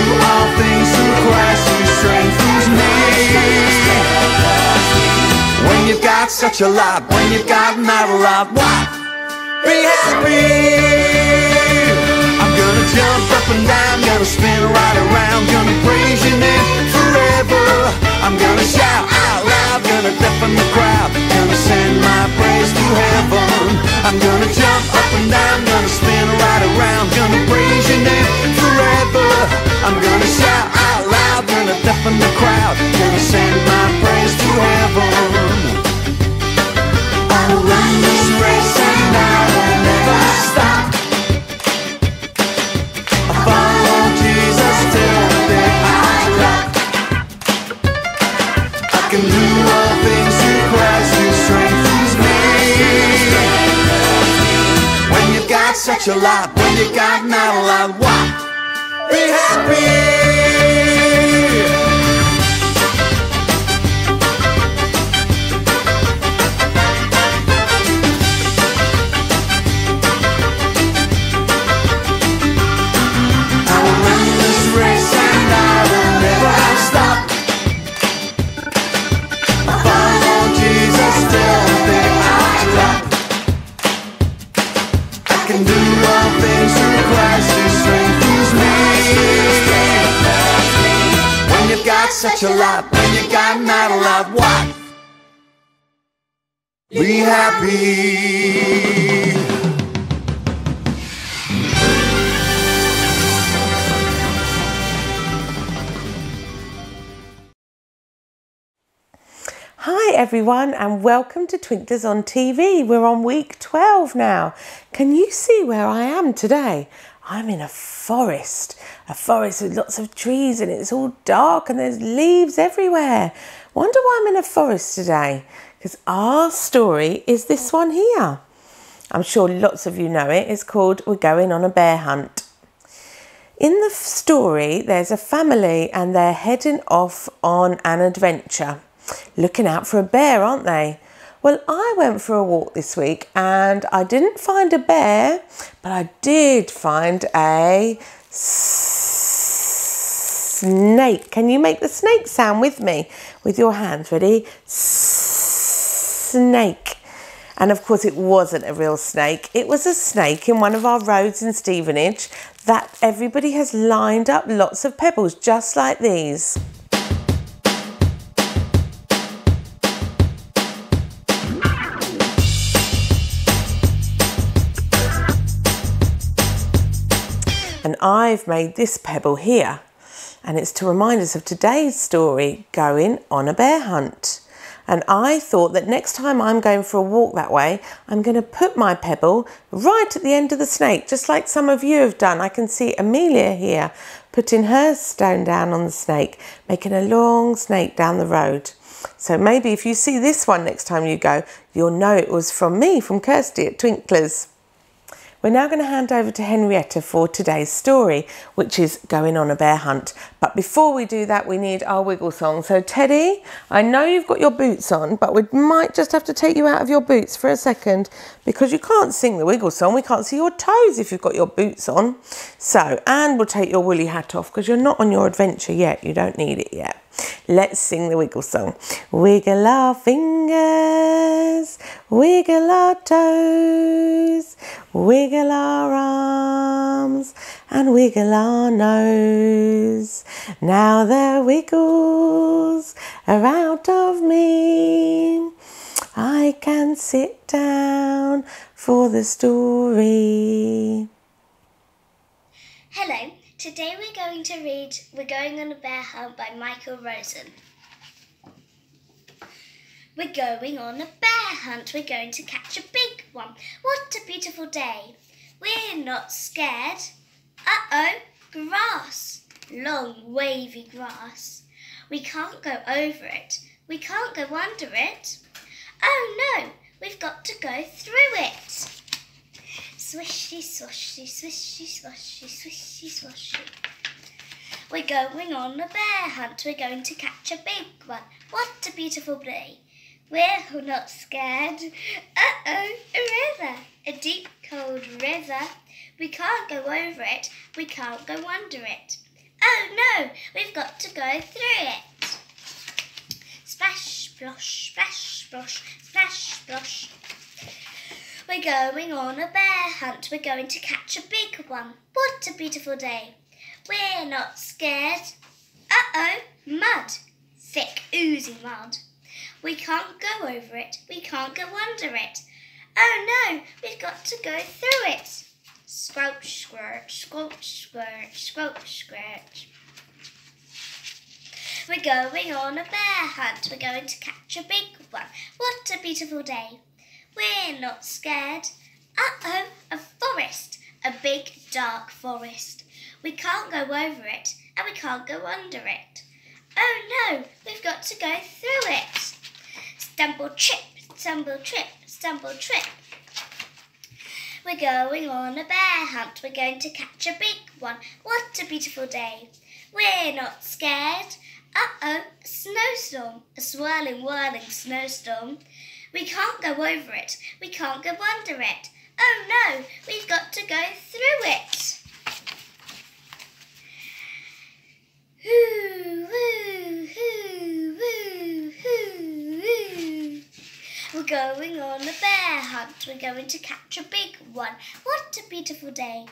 all things through Christ who strengthens me. When you've got such a lot, when you've got not a lot, what? Be happy. I'm gonna jump up and down, gonna spin right around, gonna praise your name forever. I'm gonna shout out loud, gonna deafen the crowd, gonna send my praise to heaven. I'm gonna jump up and down, gonna spin right around, gonna praise your name forever. I'm gonna shout out loud, gonna deafen the crowd, gonna send my praise to heaven. I'll run this race and I will never stop. I follow Jesus till the day I drop. I can do all things through Christ who strengthens me. When you've got such a lot, when you've got not a lot, what? Be happy. Such a lot, when you got not a lot, what? Be happy. Hi everyone and welcome to Twinklers on TV. We're on week 12 now. Can you see where I am today? I'm in a forest with lots of trees and it's all dark and there's leaves everywhere. Wonder why I'm in a forest today? Because our story is this one here. I'm sure lots of you know it. It's called We're Going on a Bear Hunt. In the story, there's a family and they're heading off on an adventure. Looking out for a bear, aren't they? Well, I went for a walk this week and I didn't find a bear, but I did find a snake. Can you make the snake sound with me? With your hands, ready? Snake. And of course it wasn't a real snake. It was a snake in one of our roads in Stevenage that everybody has lined up lots of pebbles just like these. And I've made this pebble here, and it's to remind us of today's story, going on a bear hunt. And I thought that next time I'm going for a walk that way, I'm going to put my pebble right at the end of the snake, just like some of you have done. I can see Amelia here putting her stone down on the snake, making a long snake down the road. So maybe if you see this one next time you go, you'll know it was from me, from Kirsty at Twinklers. We're now going to hand over to Henrietta for today's story, which is going on a bear hunt. But before we do that, we need our wiggle song. So Teddy, I know you've got your boots on, but we might just have to take you out of your boots for a second because you can't sing the wiggle song. We can't see your toes if you've got your boots on. So, and we'll take your woolly hat off because you're not on your adventure yet. You don't need it yet. Let's sing the wiggle song. Wiggle our fingers, wiggle our toes, wiggle our arms and wiggle our nose. Now the wiggles are out of me. I can sit down for the story. Hello. Today we're going to read We're Going on a Bear Hunt by Michael Rosen. We're going on a bear hunt. We're going to catch a big one. What a beautiful day. We're not scared. Uh-oh, grass. Long, wavy grass. We can't go over it. We can't go under it. Oh no, we've got to go through it. Swishy, swashy, swishy, swashy, swishy, swashy. We're going on a bear hunt. We're going to catch a big one. What a beautiful day. We're not scared. Uh-oh, a river. A deep, cold river. We can't go over it. We can't go under it. Oh no, we've got to go through it. Splash, splosh, splash, splosh, splash, splosh. We're going on a bear hunt. We're going to catch a big one. What a beautiful day. We're not scared. Uh-oh, mud. Thick, oozy mud. We can't go over it. We can't go under it. Oh no, we've got to go through it. Squelch, squirch, squelch, squirch, squelch, squirch. We're going on a bear hunt. We're going to catch a big one. What a beautiful day. We're not scared. Uh-oh, a forest. A big, dark forest. We can't go over it, and we can't go under it. Oh no, we've got to go through it. Stumble, trip, stumble, trip, stumble, trip. We're going on a bear hunt. We're going to catch a big one. What a beautiful day. We're not scared. Uh-oh, a snowstorm. A swirling, whirling snowstorm. We can't go over it. We can't go under it. Oh no, we've got to go through it. Hoo, hoo, hoo, hoo, hoo, hoo. We're going on a bear hunt. We're going to catch a big one. What a beautiful day.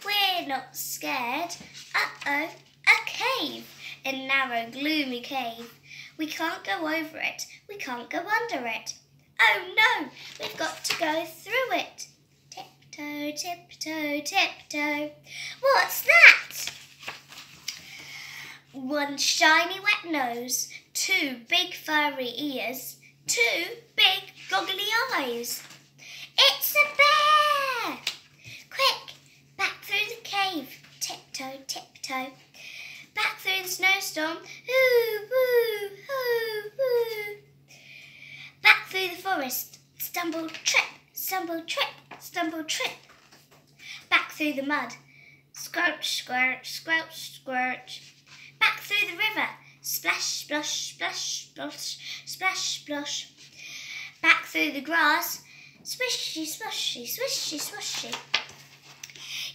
We're not scared. Uh-oh, a cave. A narrow, gloomy cave. We can't go over it. We can't go under it. Oh no, we've got to go through it. Tiptoe, tiptoe, tiptoe. What's that? One shiny wet nose, two big furry ears, two big goggly eyes. It's a bear! Quick, back through the cave. Tiptoe, tiptoe. Back through the snowstorm. Hoo, woo, hoo, woo. Back through the forest. Stumble, trip, stumble, trip, stumble, trip. Back through the mud. Squelch, squirch, squelch, squirch. Back through the river. Splash, splosh, splash, splosh, splash, splosh. Back through the grass. Swishy, swashy, swishy, swashy.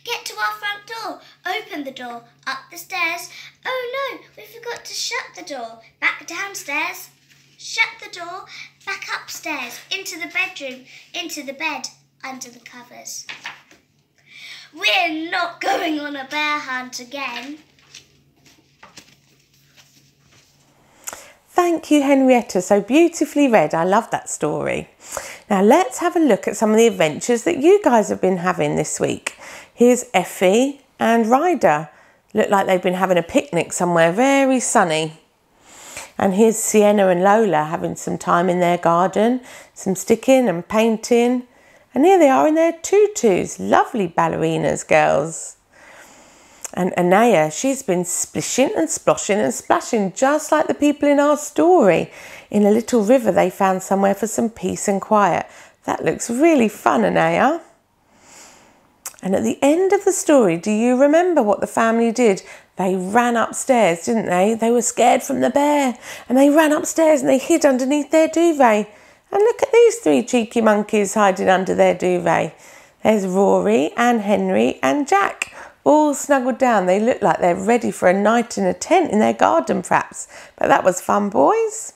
Get to our front door. Open the door. Up the stairs. Oh no, we forgot to shut the door. Back downstairs. Shut the door. Back upstairs. Into the bedroom. Into the bed. Under the covers. We're not going on a bear hunt again. Thank you, Henrietta. So beautifully read. I love that story. Now let's have a look at some of the adventures that you guys have been having this week. Here's Effie and Ryder. Look like they've been having a picnic somewhere very sunny. And here's Sienna and Lola having some time in their garden, some sticking and painting. And here they are in their tutus. Lovely ballerinas, girls. And Anaya, she's been splishing and sploshing and splashing just like the people in our story. In a little river they found somewhere for some peace and quiet. That looks really fun, Anaya. And at the end of the story, do you remember what the family did? They ran upstairs, didn't they? They were scared from the bear. And they ran upstairs and they hid underneath their duvet. And look at these three cheeky monkeys hiding under their duvet. There's Rory and Henry and Jack, all snuggled down. They look like they're ready for a night in a tent in their garden, perhaps. But that was fun, boys.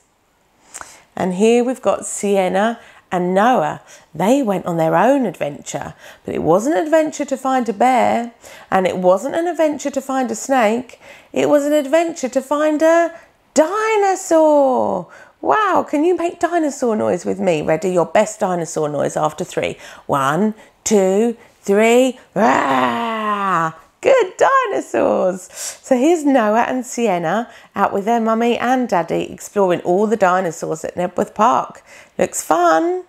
And here we've got Sienna and Noah. They went on their own adventure, but it wasn't an adventure to find a bear, and it wasn't an adventure to find a snake. It was an adventure to find a dinosaur. Wow, can you make dinosaur noise with me? Ready? Your best dinosaur noise after 3. 1, 2, 3. Rah! Good dinosaurs. So here's Noah and Sienna out with their mummy and daddy exploring all the dinosaurs at Nebworth Park. Looks fun.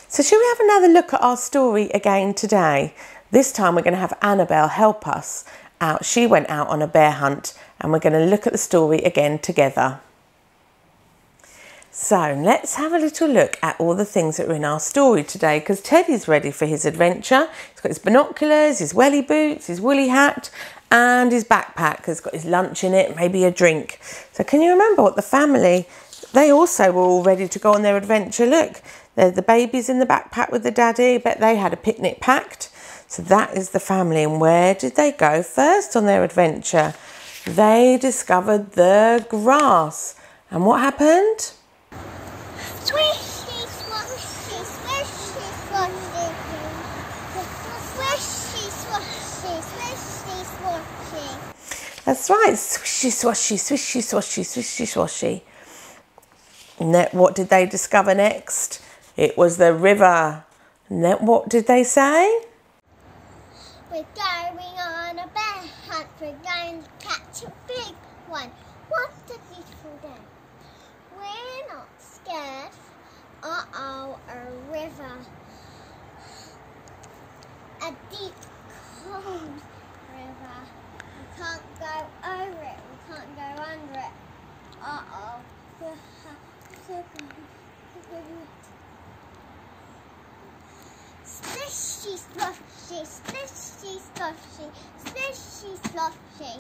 So shall we have another look at our story again today? This time we're going to have Annabelle help us out. She went out on a bear hunt and we're going to look at the story again together. So let's have a little look at all the things that are in our story today, because Teddy's ready for his adventure. He's got his binoculars, his welly boots, his woolly hat and his backpack. He's got his lunch in it, maybe a drink. So can you remember what the family, they also were all ready to go on their adventure. Look, there's the babies in the backpack with the daddy. Bet they had a picnic packed. So that is the family. And where did they go first on their adventure? They discovered the grass. And what happened? Swishy, swashy, swishy, swashy. Swishy, swashy, swishy, swashy. That's right. Swishy, swashy, swishy, swashy, swishy, swashy. What did they discover next? It was the river. What did they say? We're going on a bear hunt. We're going to catch a big one. What a beautiful day. We're not scared. Uh-oh, a river. A deep, cold river. We can't go over it. We can't go under it. Uh-oh. We'll have to go. Splishy, splashy, splishy, splashy, splishy, splashy.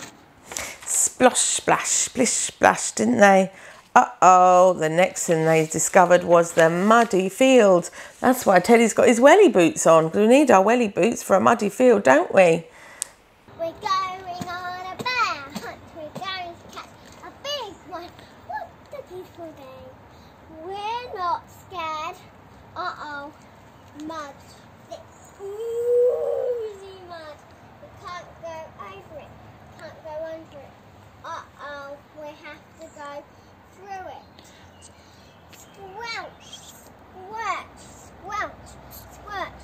Splosh, splash, splish, splash, didn't they? Uh-oh, the next thing they discovered was the muddy field. That's why Teddy's got his welly boots on. We need our welly boots for a muddy field, don't we? We're going on a bear hunt. We're going to catch a big one. What a beautiful day. We're not scared. Uh-oh, mud. It's oozy mud. We can't go over it. Can't go under it. Uh-oh, we have to go through it. Squelch, squirt, squelch, squirt,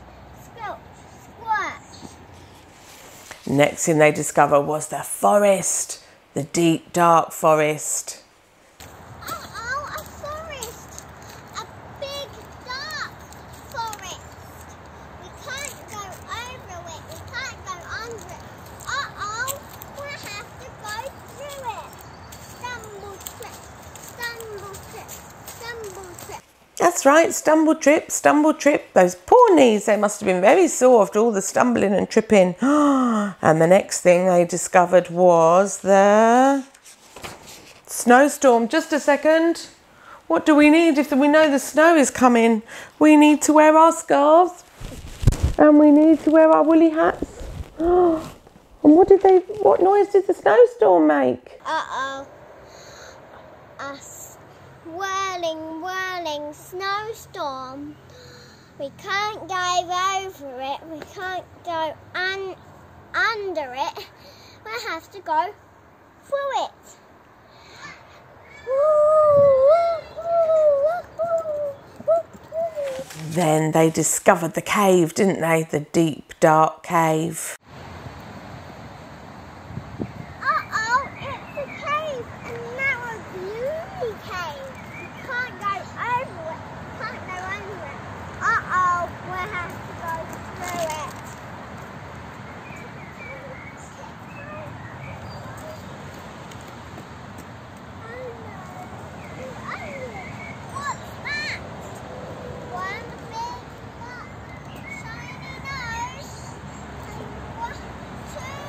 squelch, squirt. Next thing they discovered was the forest, the deep, dark forest. Uh-oh, a forest. A big, dark forest. We can't go over it. We can't go under it. Uh-oh, we have to go through it. Stumble, trip, stumble, trip, stumble, trip. That's right, stumble, trip, stumble, trip. Those poor knees, they must have been very sore after all the stumbling and tripping. And the next thing they discovered was the snowstorm. Just a second. What do we need if we know the snow is coming? We need to wear our scarves and we need to wear our woolly hats. And what noise did the snowstorm make? Uh-oh. A whirling, whirling snowstorm. We can't go over it. We can't go under it. We have to go through it. Then they discovered the cave, didn't they? The deep, dark cave. Uh-oh, it's a cave, and now a gloomy cave. You can't go over it, can't go under it. Uh-oh, we'll have to go through it. What's that? One big shiny nose. One, two,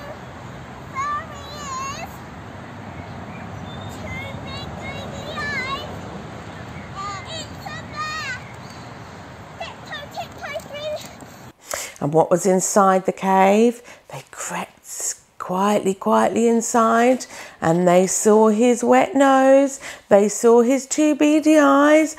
there he is. Two big googly eyes. It's a bear. Tiptoe through. And what was inside the cave? They crept quietly inside, and they saw his wet nose. They saw his two beady eyes.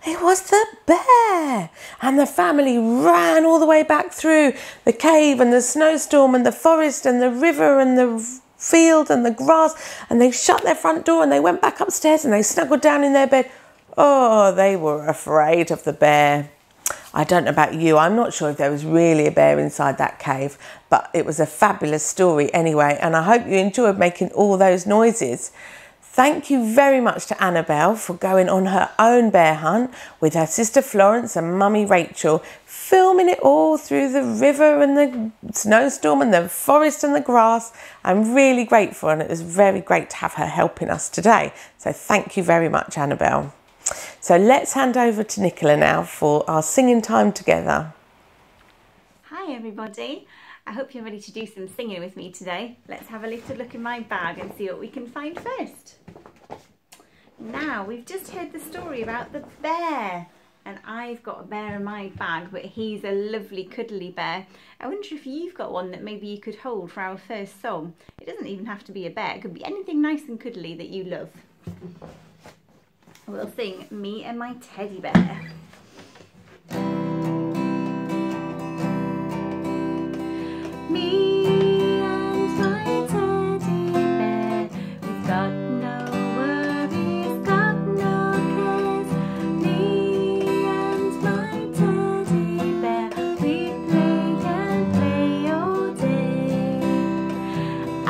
It was the bear. And the family ran all the way back through the cave and the snowstorm and the forest and the river and the field and the grass, and they shut their front door and they went back upstairs and they snuggled down in their bed. Oh, they were afraid of the bear. I don't know about you, I'm not sure if there was really a bear inside that cave, but it was a fabulous story anyway, and I hope you enjoyed making all those noises. Thank you very much to Annabelle for going on her own bear hunt with her sister Florence and mummy Rachel, filming it all through the river and the snowstorm and the forest and the grass. I'm really grateful, and it was very great to have her helping us today. So thank you very much, Annabelle. So let's hand over to Nicola now for our singing time together. Hi everybody, I hope you're ready to do some singing with me today. Let's have a little look in my bag and see what we can find first. Now, we've just heard the story about the bear and I've got a bear in my bag, but he's a lovely cuddly bear. I wonder if you've got one that maybe you could hold for our first song. It doesn't even have to be a bear, it could be anything nice and cuddly that you love. We'll sing Me and My Teddy Bear. Me and my teddy bear, we've got no worries, got no cares. Me and my teddy bear, we play and play all day. I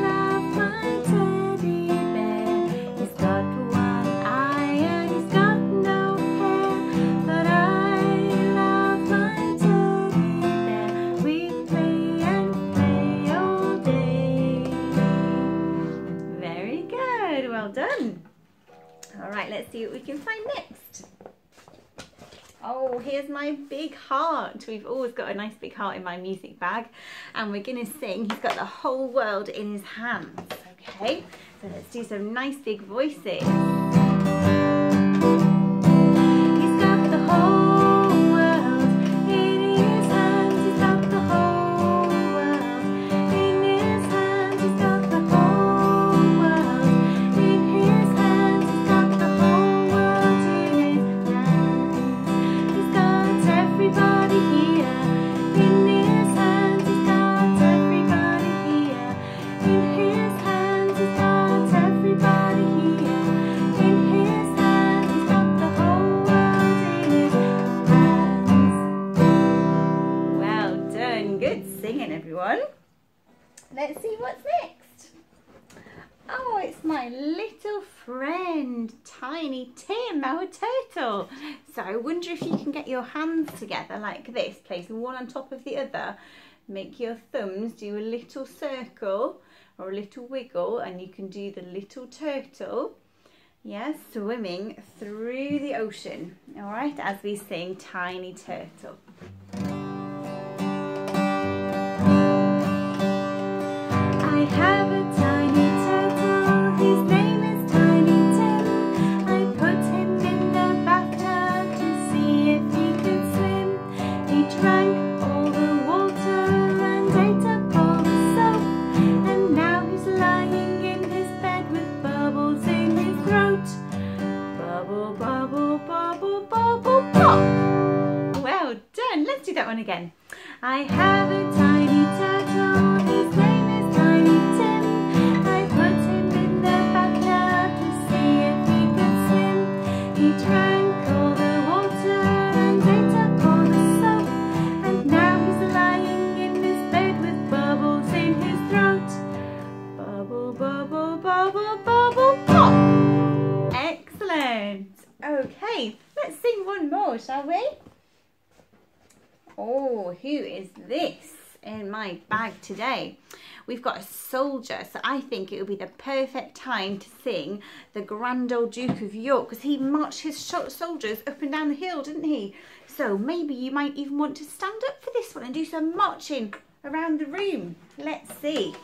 love my teddy bear, he's got one eye and he's got no hair. But I love my teddy bear, we play and play all day. Very good, well done. All right, let's see what we can find next. Oh, here's my big heart. We've always got a nice big heart in my music bag, and we're going to sing He's Got the Whole World in His Hands. Okay, so let's do some nice big voices. He's got the whole world in his hands. He's got the whole world in his hands. He's got the whole world in his hands. He's got the whole world in his hands. He's got everybody here in his hands. He's got everybody here in his hands. He's got everybody here in his hands. He's got the whole world in his hands. Well done. Good singing, everyone. Let's see what's next. Oh, it's my little friend, Tiny Tim, our turtle. So I wonder if you can get your hands together like this, placing one on top of the other. Make your thumbs do a little circle or a little wiggle, and you can do the little turtle, yes, swimming through the ocean. All right, as we sing Tiny Turtle. I have a tiny turtle, his name is Tiny Tim. I put him in the bathtub to see if he could swim. He drank all the water and ate up all the soap, and now he's lying in his bed with bubbles in his throat. Bubble, bubble, bubble, bubble, pop. Well done. Let's do that one again. I have a tiny turtle, his name is Tiny Tim. I put him in the backyard to see if he could swim. He drank all the water and ate up all the soap, and now he's lying in his bed with bubbles in his throat. Bubble, bubble, bubble, bubble, pop. Excellent. Okay, let's sing one more, shall we? Oh, who is this in my bag today? We've got a soldier, so I think it would be the perfect time to sing the Grand Old Duke of York, because he marched his soldiers up and down the hill, didn't he? So maybe you might even want to stand up for this one and do some marching around the room. Let's see.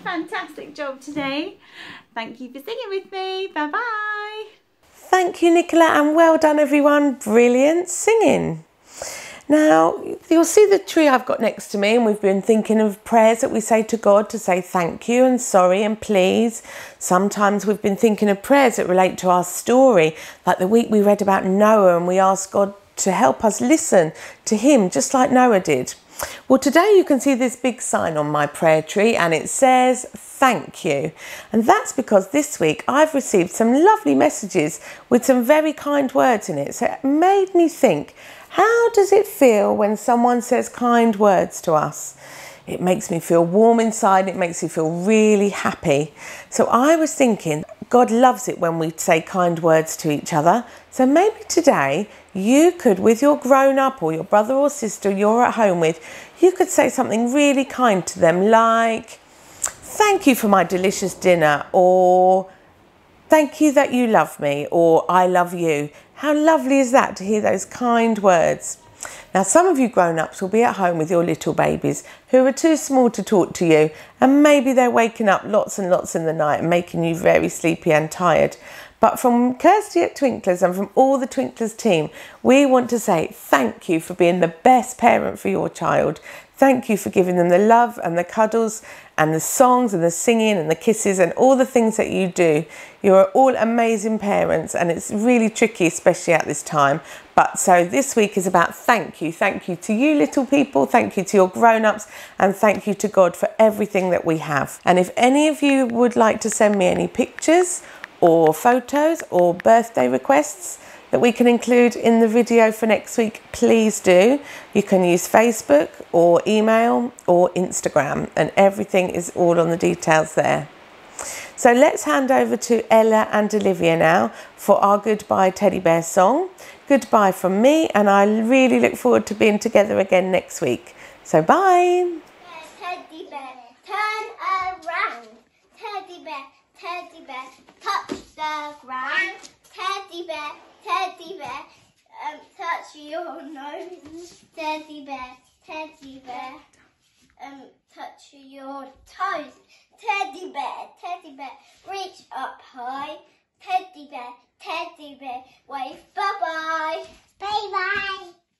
Fantastic job today. Thank you for singing with me. Bye bye. Thank you, Nicola, and well done, everyone. Brilliant singing. Now, you'll see the tree I've got next to me, and we've been thinking of prayers that we say to God to say thank you and sorry and please. Sometimes we've been thinking of prayers that relate to our story, like the week we read about Noah, and we asked God to help us listen to him, just like Noah did. Well, today you can see this big sign on my prayer tree, and it says, thank you. And that's because this week I've received some lovely messages with some very kind words in it. So it made me think, how does it feel when someone says kind words to us? It makes me feel warm inside. It makes me feel really happy. So I was thinking, God loves it when we say kind words to each other. So maybe today you could, with your grown up or your brother or sister you're at home with, you could say something really kind to them, like, thank you for my delicious dinner, or thank you that you love me, or I love you. How lovely is that to hear those kind words? Now, some of you grown-ups will be at home with your little babies who are too small to talk to you, and maybe they're waking up lots and lots in the night and making you very sleepy and tired. But from Kirsty at Twinklers and from all the Twinklers team, we want to say thank you for being the best parent for your child. Thank you for giving them the love and the cuddles and the songs and the singing and the kisses and all the things that you do. You're all amazing parents, and it's really tricky, especially at this time. But so this week is about thank you. Thank you to you little people. Thank you to your grown-ups, and thank you to God for everything that we have. And if any of you would like to send me any pictures or photos or birthday requests that we can include in the video for next week, please do. You can use Facebook or email or Instagram, and everything is all on the details there. So let's hand over to Ella and Olivia now for our Goodbye Teddy Bear song. Goodbye from me, and I really look forward to being together again next week. So bye. Teddy bear, turn around. Teddy bear, touch the ground. Teddy bear, touch your nose. Teddy bear, touch your toes. Teddy bear, reach up high. Teddy bear, wave bye-bye. Bye-bye.